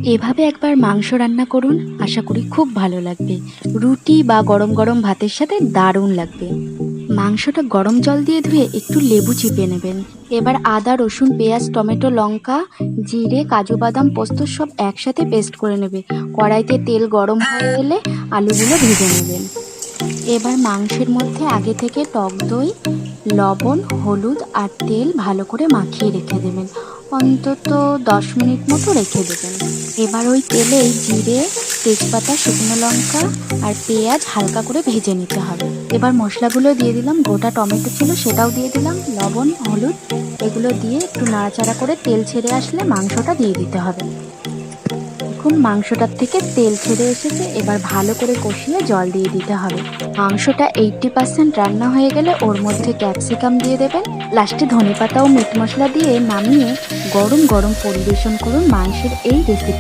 এভাবে একবার মাংস রান্না করুন, আশা করি খুব ভালো লাগবে। রুটি বা গরম গরম ভাতের সাথে দারুণ লাগবে। মাংসটা গরম জল দিয়ে ধুয়ে একটু লেবু চিপে নেবেন। এবার আদা, রসুন, পেঁয়াজ, টমেটো, লঙ্কা, জিরে, কাজু বাদাম, পোস্ত সব একসাথে পেস্ট করে নেবে। কড়াইতে তেল গরম হয়ে এলে আলুগুলো ভেজে নেবেন। এবার মাংসের মধ্যে আগে থেকে টক দই, লবণ, হলুদ আর তেল ভালো করে মাখিয়ে রেখে দেবেন। অন্তত 10 মিনিট মতো রেখে দেবেন। এবার ওই তেলেই জিরে, তেজপাতা, শুকনো লঙ্কা আর পেঁয়াজ হালকা করে ভেজে নিতে হবে। এবার মশলাগুলো দিয়ে দিলাম, গোটা টমেটো ছিল সেটাও দিয়ে দিলাম, লবণ, হলুদ এগুলো দিয়ে একটু নাড়াচাড়া করে তেল ছেড়ে আসলে মাংসটা দিয়ে দিতে হবে। এখন মাংসটার থেকে তেল ছেড়ে এসেছে, এবার ভালো করে কষিয়ে জল দিয়ে দিতে হবে। মাংসটা 80% রান্না হয়ে গেলে ওর মধ্যে ক্যাপসিকাম দিয়ে দেবেন। লাস্টে ধনেপাতা ও মিট মশলা দিয়ে নামিয়ে গরম গরম পরিবেশন করুন মাংসের এই রেসিপি।